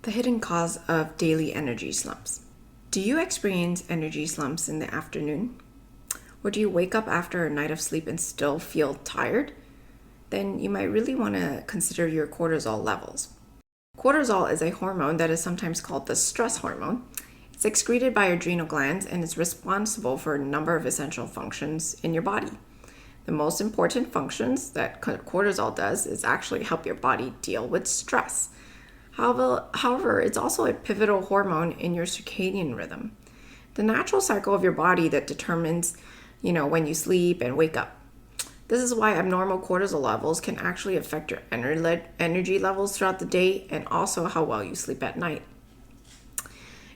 The hidden cause of daily energy slumps. Do you experience energy slumps in the afternoon? Or do you wake up after a night of sleep and still feel tired? Then you might really want to consider your cortisol levels. Cortisol is a hormone that is sometimes called the stress hormone. It's excreted by adrenal glands and is responsible for a number of essential functions in your body. The most important functions that cortisol does is actually help your body deal with stress. However, it's also a pivotal hormone in your circadian rhythm, the natural cycle of your body that determines, when you sleep and wake up. This is why abnormal cortisol levels can actually affect your energy levels throughout the day and also how well you sleep at night.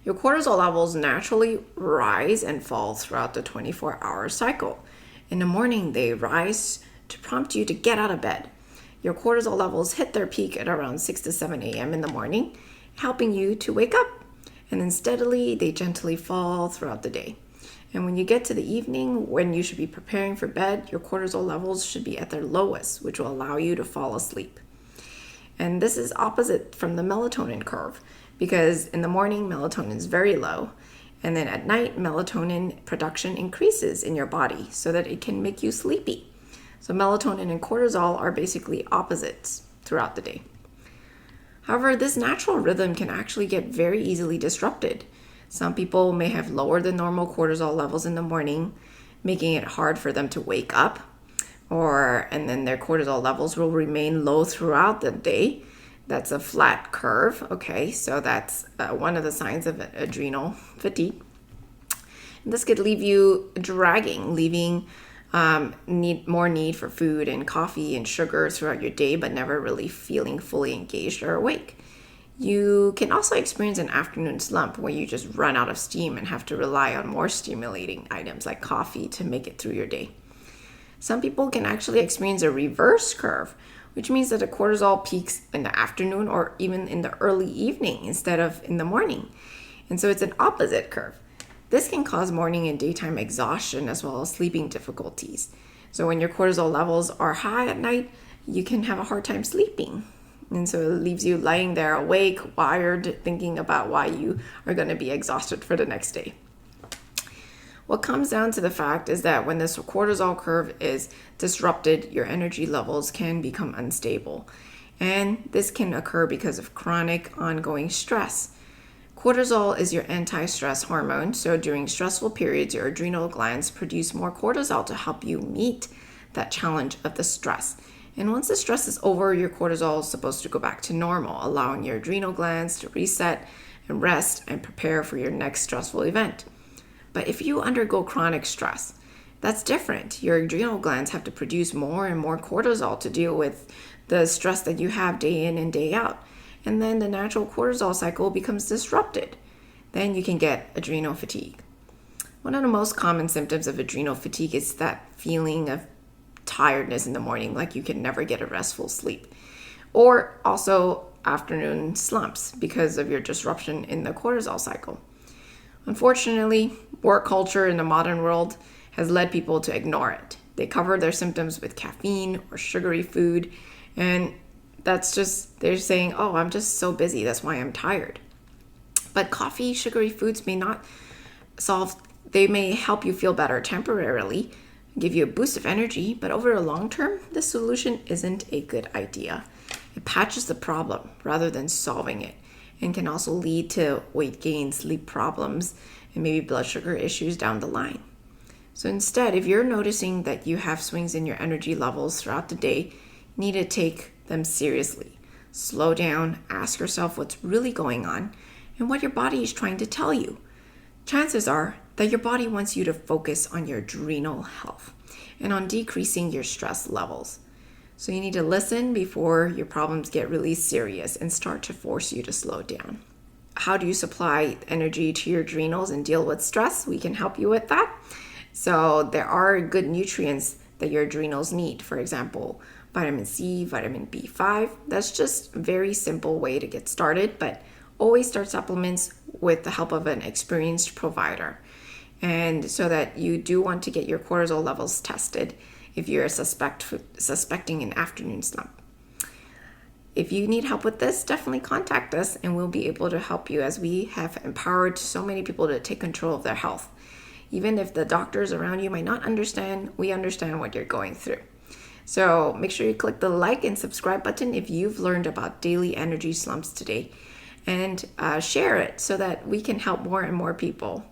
Your cortisol levels naturally rise and fall throughout the 24-hour cycle. In the morning, they rise to prompt you to get out of bed. Your cortisol levels hit their peak at around 6 to 7 a.m. in the morning, helping you to wake up. And then steadily, they gently fall throughout the day. And when you get to the evening, when you should be preparing for bed, your cortisol levels should be at their lowest, which will allow you to fall asleep. And this is opposite from the melatonin curve, because in the morning, melatonin is very low. And then at night, melatonin production increases in your body so that it can make you sleepy. So melatonin and cortisol are basically opposites throughout the day. However, this natural rhythm can actually get very easily disrupted. Some people may have lower than normal cortisol levels in the morning, making it hard for them to wake up, and then their cortisol levels will remain low throughout the day. That's a flat curve, okay? So that's one of the signs of adrenal fatigue. And this could leave you dragging, leaving more need for food and coffee and sugar throughout your day, but never really feeling fully engaged or awake. You can also experience an afternoon slump where you just run out of steam and have to rely on more stimulating items like coffee to make it through your day. Some people can actually experience a reverse curve, which means that the cortisol peaks in the afternoon or even in the early evening instead of in the morning. And so it's an opposite curve. This can cause morning and daytime exhaustion as well as sleeping difficulties. So when your cortisol levels are high at night, you can have a hard time sleeping. And so it leaves you lying there awake, wired, thinking about why you are going to be exhausted for the next day. What comes down to the fact is that when this cortisol curve is disrupted, your energy levels can become unstable. And this can occur because of chronic ongoing stress. Cortisol is your anti-stress hormone, so during stressful periods, your adrenal glands produce more cortisol to help you meet that challenge of the stress. And once the stress is over, your cortisol is supposed to go back to normal, allowing your adrenal glands to reset and rest and prepare for your next stressful event. But if you undergo chronic stress, that's different. Your adrenal glands have to produce more and more cortisol to deal with the stress that you have day in and day out. And then the natural cortisol cycle becomes disrupted. Then you can get adrenal fatigue. One of the most common symptoms of adrenal fatigue is that feeling of tiredness in the morning, like you can never get a restful sleep. Or also afternoon slumps because of your disruption in the cortisol cycle. Unfortunately, work culture in the modern world has led people to ignore it. They cover their symptoms with caffeine or sugary food, and they're saying, oh, I'm just so busy, that's why I'm tired. But coffee, sugary foods they may help you feel better temporarily, give you a boost of energy, but over the long term, this solution isn't a good idea. It patches the problem rather than solving it, and can also lead to weight gain, sleep problems, and maybe blood sugar issues down the line. So instead, if you're noticing that you have swings in your energy levels throughout the day, you need to take them seriously. Slow down, ask yourself what's really going on and what your body is trying to tell you. Chances are that your body wants you to focus on your adrenal health and on decreasing your stress levels. So you need to listen before your problems get really serious and start to force you to slow down. How do you supply energy to your adrenals and deal with stress? We can help you with that. So there are good nutrients that your adrenals need. For example, vitamin C, vitamin B5. That's just a very simple way to get started, but always start supplements with the help of an experienced provider. And so that you do want to get your cortisol levels tested if you're suspecting an afternoon slump. if you need help with this, definitely contact us and we'll be able to help you, as we have empowered so many people to take control of their health. Even if the doctors around you might not understand, we understand what you're going through. So make sure you click the like and subscribe button if you've learned about daily energy slumps today, and share it so that we can help more and more people.